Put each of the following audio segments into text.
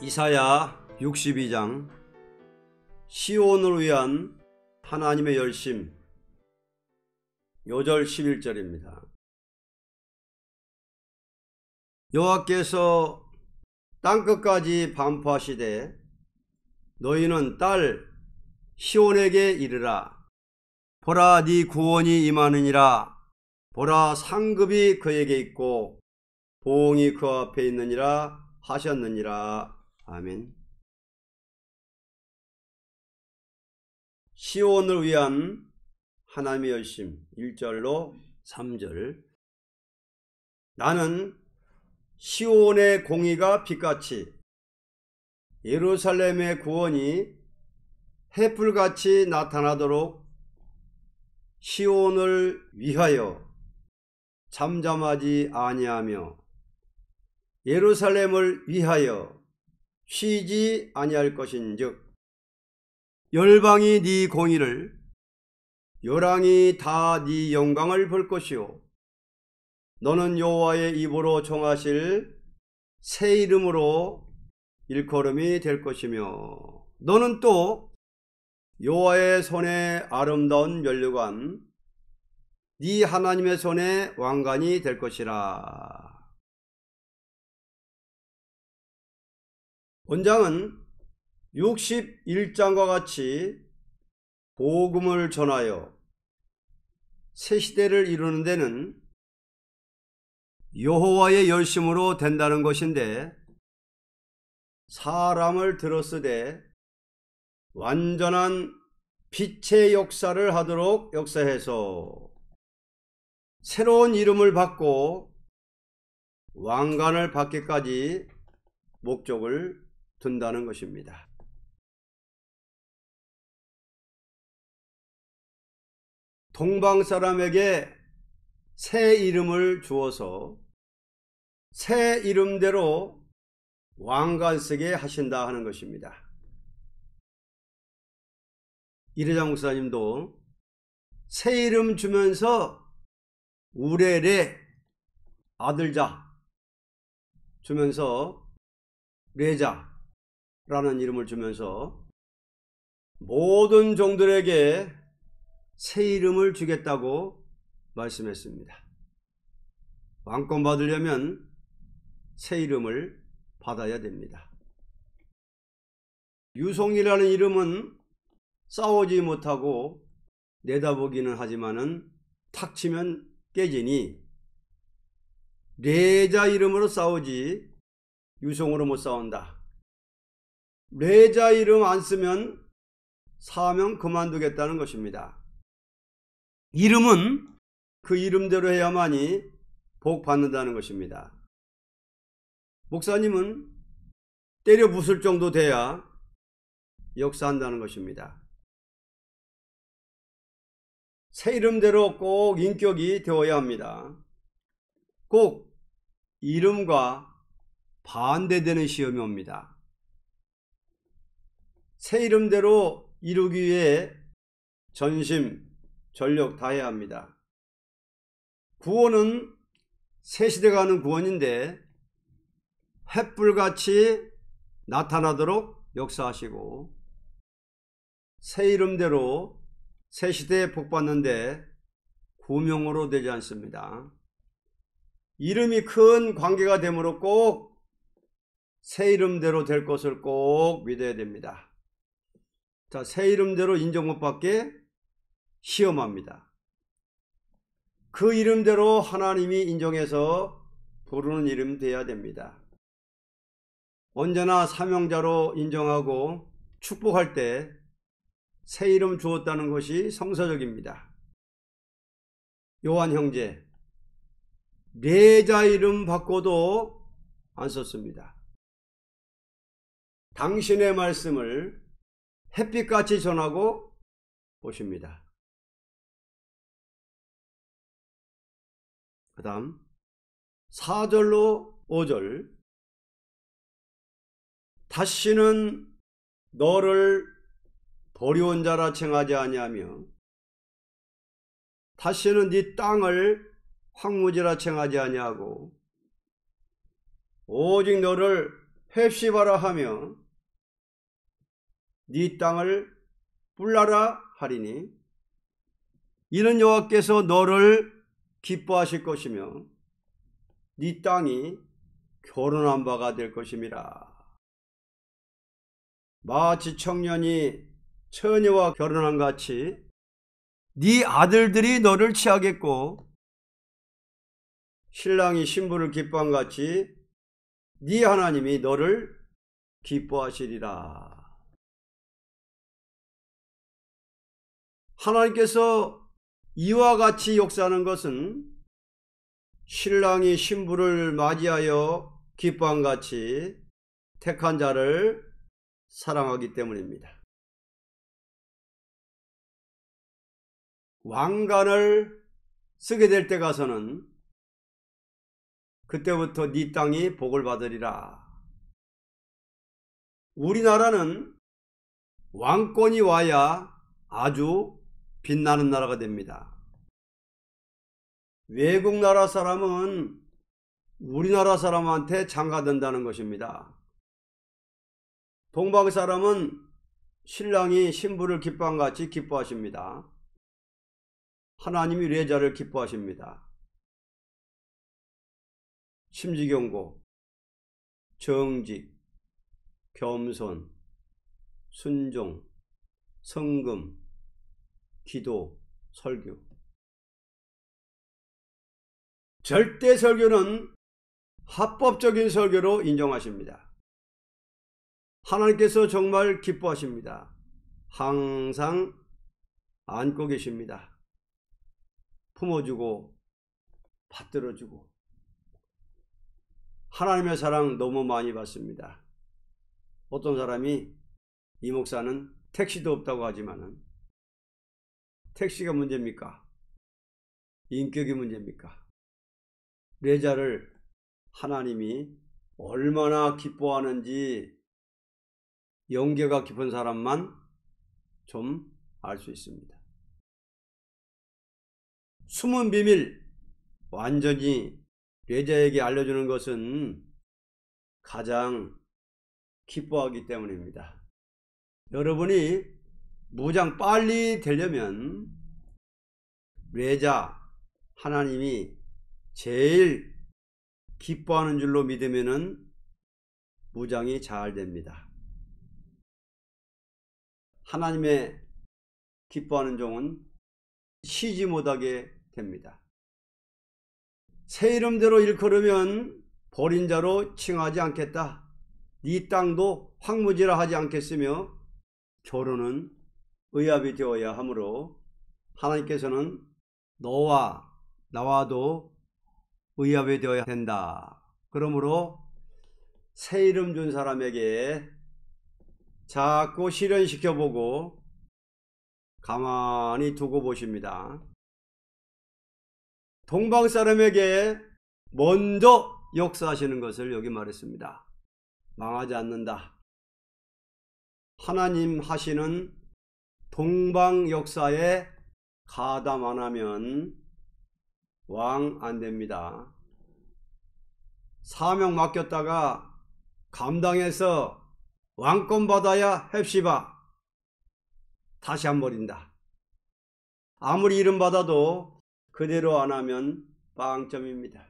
이사야 62장 시온을 위한 하나님의 열심. 요절 11절입니다. 여호와께서 땅끝까지 반포하시되 너희는 딸 시온에게 이르라. 보라, 네 구원이 임하느니라. 보라, 상급이 그에게 있고 보응이 그 앞에 있느니라 하셨느니라. 아멘. 시온을 위한 하나님의 열심. 1절로 3절. 나는 시온의 공의가 빛같이 예루살렘의 구원이 햇불같이 나타나도록 시온을 위하여 잠잠하지 아니하며 예루살렘을 위하여 쉬지 아니할 것인즉 열방이 네 공의를 열왕이 다 네 영광을 볼 것이요 너는 여호와의 입으로 정하실 새 이름으로 일컬음이 될 것이며 너는 또 여호와의 손에 아름다운 면류관 네 하나님의 손에 왕관이 될 것이라. 본장은 61장과 같이 복음을 전하여 새 시대를 이루는 데는 여호와의 열심으로 된다는 것인데, 사람을 들었으되 완전한 빛의 역사를 하도록 역사해서 새로운 이름을 받고 왕관을 받기까지 목적을 둔다는 것입니다. 동방 사람에게 새 이름을 주어서 새 이름대로 왕관 쓰게 하신다 하는 것입니다. 이르장 목사님도 새 이름 주면서 우레레 아들자 주면서 레자라는 이름을 주면서 모든 종들에게 새 이름을 주겠다고 말씀했습니다. 왕권 받으려면 새 이름을 받아야 됩니다. 유송이라는 이름은 싸우지 못하고 내다보기는 하지만은 탁 치면 깨지니 레자 이름으로 싸우지 유송으로 못 싸운다. 레자 이름 안 쓰면 사명 그만두겠다는 것입니다. 이름은 그 이름대로 해야만이 복 받는다는 것입니다. 목사님은 때려 부술 정도 돼야 역사한다는 것입니다. 새 이름대로 꼭 인격이 되어야 합니다. 꼭 이름과 반대되는 시험이 옵니다. 새 이름대로 이루기 위해 전심 전력 다해야 합니다. 구원은 새 시대가 하는 구원인데 햇불같이 나타나도록 역사하시고 새 이름대로 새 시대에 복받는데 구명으로 되지 않습니다. 이름이 큰 관계가 되므로 꼭 새 이름대로 될 것을 꼭 믿어야 됩니다. 자, 새 이름대로 인정 못 받게 시험합니다. 그 이름대로 하나님이 인정해서 부르는 이름 돼야 됩니다. 언제나 사명자로 인정하고 축복할 때 새 이름 주었다는 것이 성서적입니다. 요한 형제, 레자 이름 바꿔도 안 썼습니다. 당신의 말씀을 햇빛같이 전하고 오십니다. 그 다음 4절로 5절. 다시는 너를 버려온 자라 칭하지 아니하며 다시는 네 땅을 황무지라 칭하지 아니하고 오직 너를 헵시바라 하며 네 땅을 뿔라라 하리니 이는 여호와께서 너를 기뻐하실 것이며 네 땅이 결혼한 바가 될 것임이라. 마치 청년이 처녀와 결혼한 같이 네 아들들이 너를 취하겠고 신랑이 신부를 기뻐한 같이 네 하나님이 너를 기뻐하시리라. 하나님께서 이와 같이 역사하는 것은 신랑이 신부를 맞이하여 기뻐한 같이 택한 자를 사랑하기 때문입니다. 왕관을 쓰게 될 때 가서는 그때부터 네 땅이 복을 받으리라. 우리나라는 왕권이 와야 아주 빛나는 나라가 됩니다. 외국 나라 사람은 우리나라 사람한테 장가든다는 것입니다. 동방 사람은 신랑이 신부를 기뻐한 같이 기뻐하십니다. 하나님이 레자를 기뻐하십니다. 심지경고, 정직, 겸손, 순종, 성금, 기도, 설교. 절대 설교는 합법적인 설교로 인정하십니다. 하나님께서 정말 기뻐하십니다. 항상 안고 계십니다. 품어주고 받들어주고 하나님의 사랑 너무 많이 받습니다. 어떤 사람이 이 목사는 택시도 없다고 하지만은 택시가 문제입니까? 인격이 문제입니까? 레자를 하나님이 얼마나 기뻐하는지 영계가 깊은 사람만 좀 알 수 있습니다. 숨은 비밀 완전히 레자에게 알려주는 것은 가장 기뻐하기 때문입니다. 여러분이 무장 빨리 되려면 레자 하나님이 제일 기뻐하는 줄로 믿으면은 무장이 잘 됩니다. 하나님의 기뻐하는 종은 쉬지 못하게 됩니다. 새 이름대로 일컬으면 버린 자로 칭하지 않겠다. 네 땅도 황무지라 하지 않겠으며 결혼은 의합이 되어야 하므로 하나님께서는 너와 나와도 의합이 되어야 된다. 그러므로 새 이름 준 사람에게 자꾸 실현시켜보고 가만히 두고 보십니다. 동방 사람에게 먼저 역사하시는 것을 여기 말했습니다. 망하지 않는다. 하나님 하시는 동방 역사에 가담 안 하면 왕 안 됩니다. 사명 맡겼다가 감당해서 왕권 받아야 헵시바 다시 안 버린다. 아무리 이름 받아도 그대로 안 하면 빵점입니다.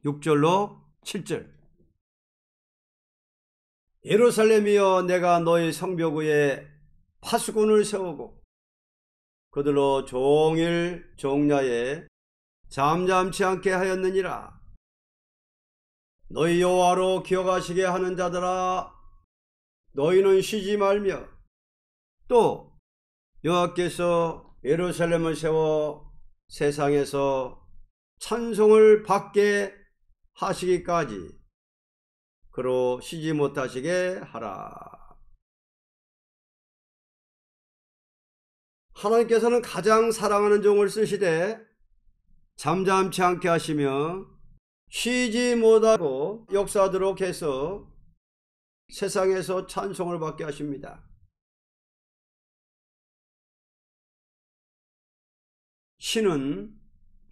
6절로 7절. 예루살렘이여 내가 너희 성벽 위에 파수꾼을 세우고 그들로 종일 종야에 잠잠치 않게 하였느니라. 너희 여호와로 기억하시게 하는 자들아 너희는 쉬지 말며 또 여호와께서 예루살렘을 세워 세상에서 찬송을 받게 하시기까지 그로 쉬지 못하시게 하라. 하나님께서는 가장 사랑하는 종을 쓰시되 잠잠치 않게 하시며 쉬지 못하고 역사하도록 해서 세상에서 찬송을 받게 하십니다. 신은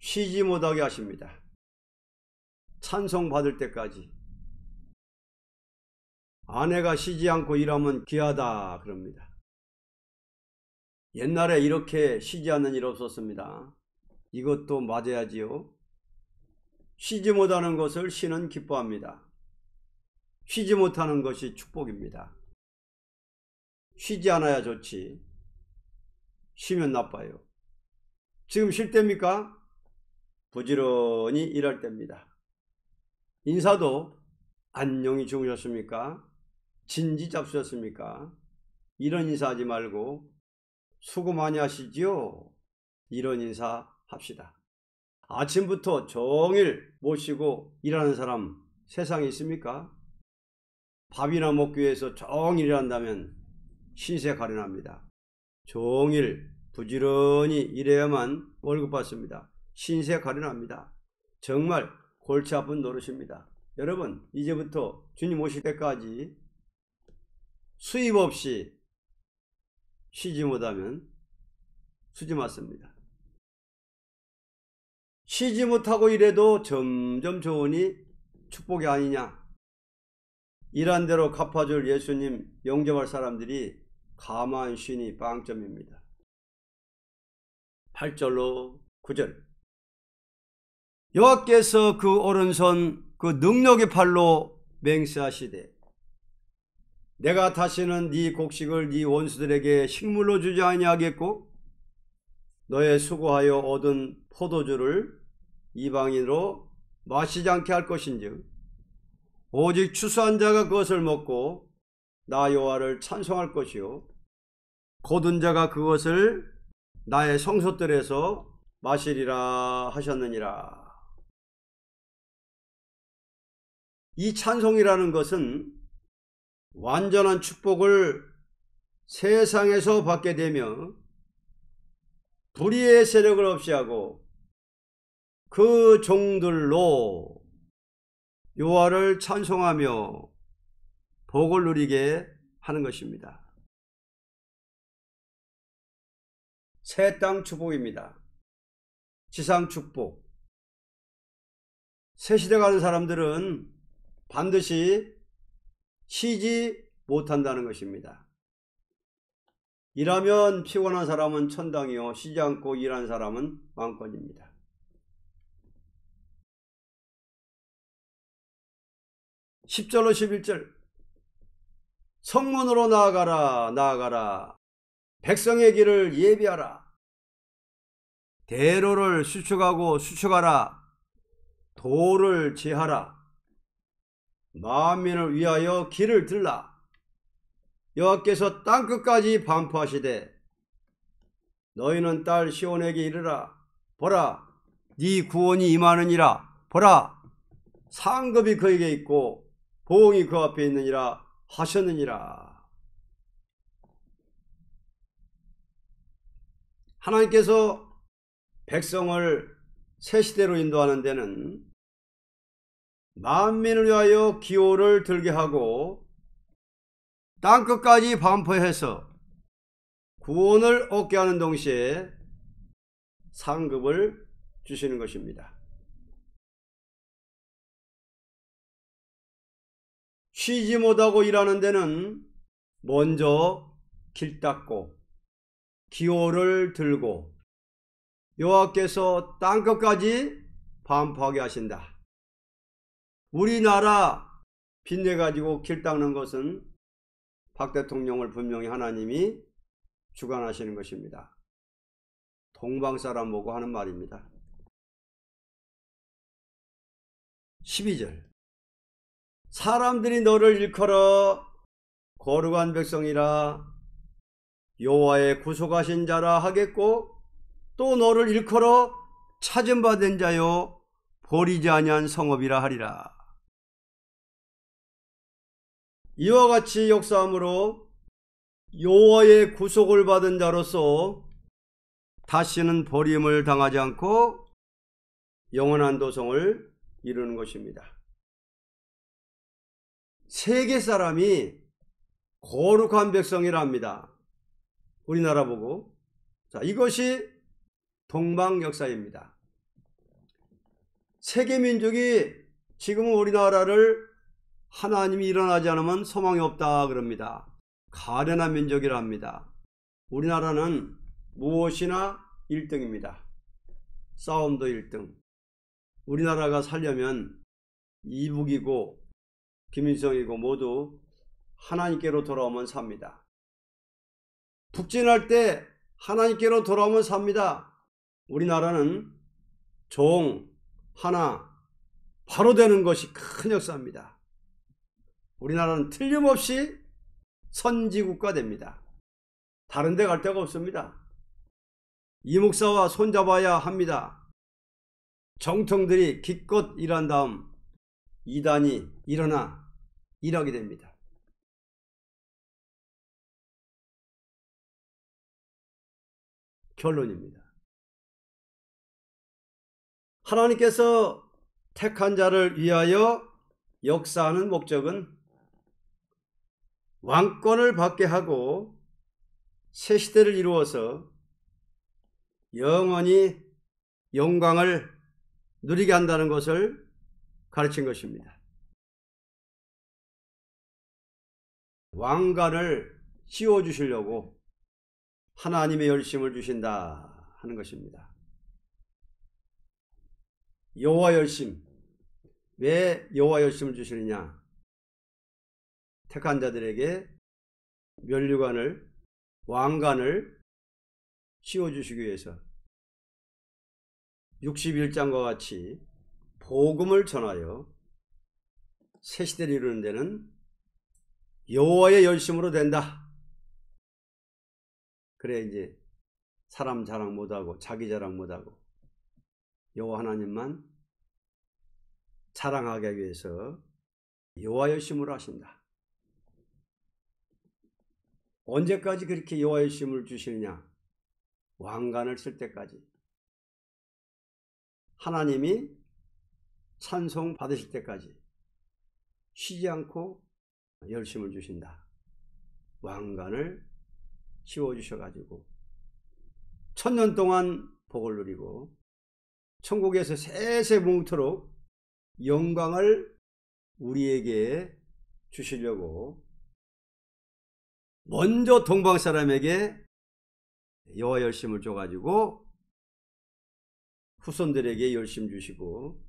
쉬지 못하게 하십니다. 찬송 받을 때까지. 아내가 쉬지 않고 일하면 귀하다 그럽니다. 옛날에 이렇게 쉬지 않는 일 없었습니다. 이것도 맞아야지요. 쉬지 못하는 것을 신은 기뻐합니다. 쉬지 못하는 것이 축복입니다. 쉬지 않아야 좋지. 쉬면 나빠요. 지금 쉴 때입니까? 부지런히 일할 때입니다. 인사도 안녕히 주무셨습니까? 진지 잡수셨습니까? 이런 인사하지 말고 수고 많이 하시지요? 이런 인사 합시다. 아침부터 종일 모시고 일하는 사람 세상에 있습니까? 밥이나 먹기 위해서 종일 일한다면 신세 가련합니다. 종일 부지런히 일해야만 월급 받습니다. 신세 가련합니다. 정말 골치 아픈 노릇입니다. 여러분, 이제부터 주님 오실 때까지 수입 없이 쉬지 못하면 수지 맞습니다. 쉬지 못하고 일해도 점점 좋으니 축복이 아니냐. 일한 대로 갚아줄 예수님 영접할 사람들이 가만 쉬니 빵점입니다. 8절로 9절. 여호와께서 그 오른손 그 능력의 팔로 맹세하시되 내가 다시는 네 곡식을 네 원수들에게 식물로 주지 아니하겠고 너의 수고하여 얻은 포도주를 이방인으로 마시지 않게 할 것인즉 오직 추수한 자가 그것을 먹고 나 여호와를 찬송할 것이요 거둔 자가 그것을 나의 성소들에서 마시리라 하셨느니라. 이 찬송이라는 것은 완전한 축복을 세상에서 받게 되며 불의의 세력을 없이하고 그 종들로 여호와를 찬송하며 복을 누리게 하는 것입니다. 새 땅 축복입니다. 지상 축복. 새 시대 가는 사람들은 반드시 쉬지 못한다는 것입니다. 일하면 피곤한 사람은 천당이요 쉬지 않고 일하는 사람은 왕권입니다. 10절로 11절. 성문으로 나아가라 나아가라 백성의 길을 예비하라. 대로를 수축하고 수축하라. 도를 제하라. 만민을 위하여 길을 들라. 여호와께서 땅끝까지 반포하시되 너희는 딸 시온에게 이르라. 보라 네 구원이 임하느니라. 보라 상급이 그에게 있고 보응이 그 앞에 있느니라 하셨느니라. 하나님께서 백성을 새 시대로 인도하는 데는 만민을 위하여 기호를 들게 하고 땅끝까지 반포해서 구원을 얻게 하는 동시에 상급을 주시는 것입니다. 쉬지 못하고 일하는 데는 먼저 길 닦고 기호를 들고 여호와께서 땅끝까지 반포하게 하신다. 우리나라 빚내가지고 길 닦는 것은 박 대통령을 분명히 하나님이 주관하시는 것입니다. 동방 사람 보고 하는 말입니다. 12절. 사람들이 너를 일컬어 거룩한 백성이라 여호와의 구속하신 자라 하겠고 또 너를 일컬어 찾음받은 자요 버리지 아니한 성읍이라 하리라. 이와 같이 역사함으로 여호와의 구속을 받은 자로서 다시는 버림을 당하지 않고 영원한 도성을 이루는 것입니다. 세계 사람이 거룩한 백성이랍니다. 우리나라 보고. 자, 이것이 동방 역사입니다. 세계 민족이 지금은 우리나라를 하나님이 일어나지 않으면 소망이 없다 그럽니다. 가련한 민족이라 합니다. 우리나라는 무엇이나 1등입니다. 싸움도 1등. 우리나라가 살려면 이북이고 김일성이고 모두 하나님께로 돌아오면 삽니다. 북진할 때 하나님께로 돌아오면 삽니다. 우리나라는 종 하나 바로 되는 것이 큰 역사입니다. 우리나라는 틀림없이 선지국가 됩니다. 다른 데 갈 데가 없습니다. 이 목사와 손잡아야 합니다. 정통들이 기껏 일한 다음 이단이 일어나 일하게 됩니다. 결론입니다. 하나님께서 택한 자를 위하여 역사하는 목적은 왕권을 받게 하고 새 시대를 이루어서 영원히 영광을 누리게 한다는 것을 가르친 것입니다. 왕관을 씌워주시려고 하나님의 열심을 주신다 하는 것입니다. 여호와 열심. 왜 여호와 열심을 주시느냐? 택한 자들에게 면류관을, 왕관을 씌워주시기 위해서 61장과 같이 복음을 전하여 새 시대를 이루는 데는 여호와의 열심으로 된다. 그래 이제 사람 자랑 못하고 자기 자랑 못하고 여호와 하나님만 자랑하기 위해서 여호와 열심으로 하신다. 언제까지 그렇게 여호와 열심을 주시느냐? 왕관을 쓸 때까지. 하나님이 찬송 받으실 때까지 쉬지 않고 열심을 주신다. 왕관을 씌워주셔가지고 1000년 동안 복을 누리고 천국에서 세세 뭉토록 영광을 우리에게 주시려고 먼저 동방 사람에게 여호와 열심을 줘가지고 후손들에게 열심 주시고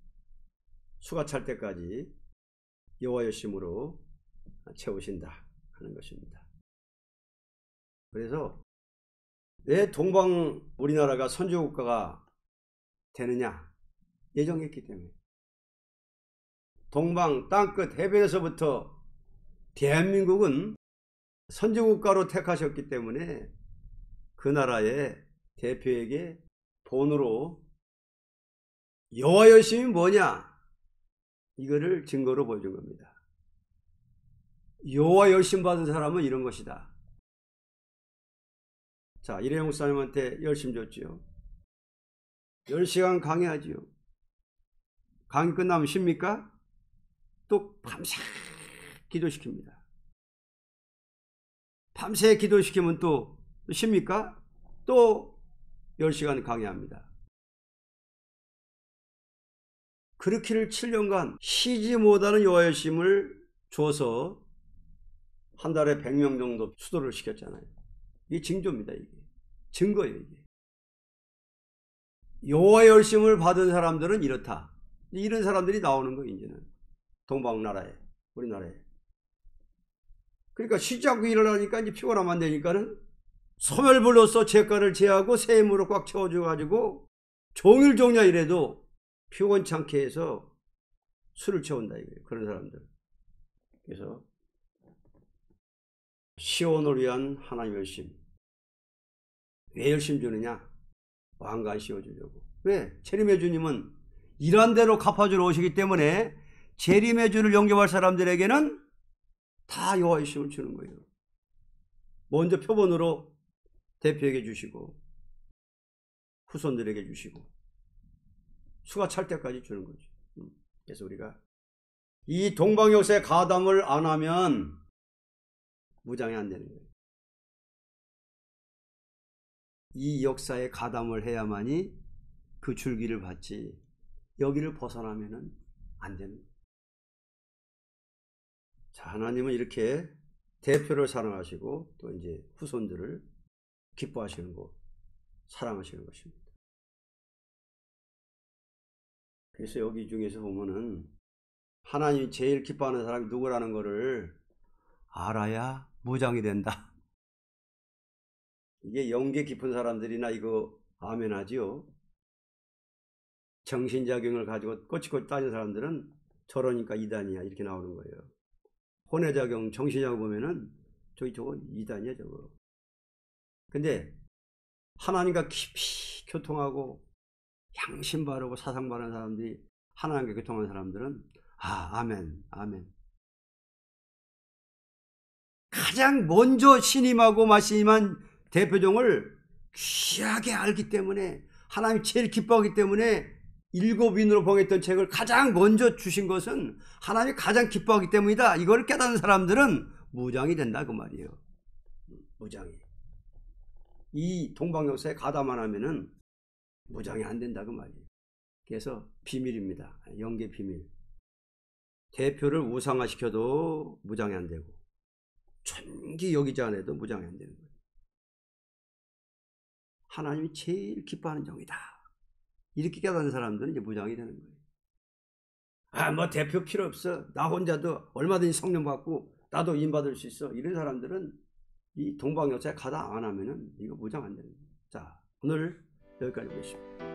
수가 찰 때까지 여호와 열심으로 채우신다 하는 것입니다. 그래서 왜 동방 우리나라가 선지국가가 되느냐? 예정했기 때문에. 동방 땅끝 해변에서부터 대한민국은 선지국가로 택하셨기 때문에 그 나라의 대표에게 본으로 여호와 열심이 뭐냐? 이거를 증거로 보여준 겁니다. 여호와 열심 받은 사람은 이런 것이다. 자, 이래영 목사님한테 열심 줬지요. 10시간 강의하지요. 강의 끝나면 쉽니까? 또 밤새 기도시킵니다. 밤새 기도시키면 또 쉽니까? 또 10시간 강의합니다. 그렇기를 7년간 쉬지 못하는 여호와 열심을 줘서 한 달에 100명 정도 수도를 시켰잖아요. 이게 징조입니다. 이게 증거예요. 이게 여호와 열심을 받은 사람들은 이렇다. 이런 사람들이 나오는 거예요. 이제는 동방나라에, 우리나라에. 그러니까 쉬지 않고 일을 하니까 이제 피곤하면 안 되니까는 소멸불로써 죄가를 제하고 새 힘으로 꽉 채워줘가지고 종일 종냐 이래도 피곤찮게 해서 술을 채운다 이거예요. 그런 사람들. 그래서 시온을 위한 하나님의 열심. 왜 열심 주느냐? 왕관 씌워주려고. 왜? 재림의 주님은 일한 대로 갚아주러 오시기 때문에 재림의 주를 영접할 사람들에게는 다 여호와 열심을 주는 거예요. 먼저 표본으로 대표에게 주시고 후손들에게 주시고 수가 찰 때까지 주는 거죠. 그래서 우리가 이 동방 역사의 가담을 안 하면 무장이 안 되는 거예요. 이 역사에 가담을 해야만이 그 줄기를 받지 여기를 벗어나면은 안 되는 거예요. 자, 하나님은 이렇게 대표를 사랑하시고 또 이제 후손들을 기뻐하시는 것, 사랑하시는 것입니다. 그래서 여기 중에서 보면은 하나님이 제일 기뻐하는 사람이 누구라는 것을 알아야 무장이 된다. 이게 영계 깊은 사람들이나 이거 아멘하지요. 정신작용을 가지고 꼬치꼬치 따진 사람들은 저러니까 이단이야 이렇게 나오는 거예요. 혼외작용, 정신작용 보면은 저거 이단이야 저거. 근데 하나님과 깊이 교통하고 양심 바르고 사상 바른 사람들이 하나님과 교통하는 사람들은 아멘, 아멘. 가장 먼저 신임하고 말씀한 대표종을 귀하게 알기 때문에 하나님이 제일 기뻐하기 때문에 7인으로 봉했던 책을 가장 먼저 주신 것은 하나님이 가장 기뻐하기 때문이다. 이걸 깨닫는 사람들은 무장이 된다 그 말이에요. 무장이. 이 동방역사에 가담만 하면은 무장이 안 된다 그 말이에요. 그래서 비밀입니다. 영계 비밀. 대표를 우상화시켜도 무장이 안 되고 존귀 여기지 않아도 무장이 안 되는 거예요. 하나님이 제일 기뻐하는 종이다. 이렇게 깨닫는 사람들은 이제 무장이 되는 거예요. 뭐 대표 필요 없어. 나 혼자도 얼마든지 성령 받고 나도 임 받을 수 있어. 이런 사람들은 이 동방역사에 가담 안 하면은 이거 무장 안 되는 거예요. 자, 오늘 여기까지 보겠습니다.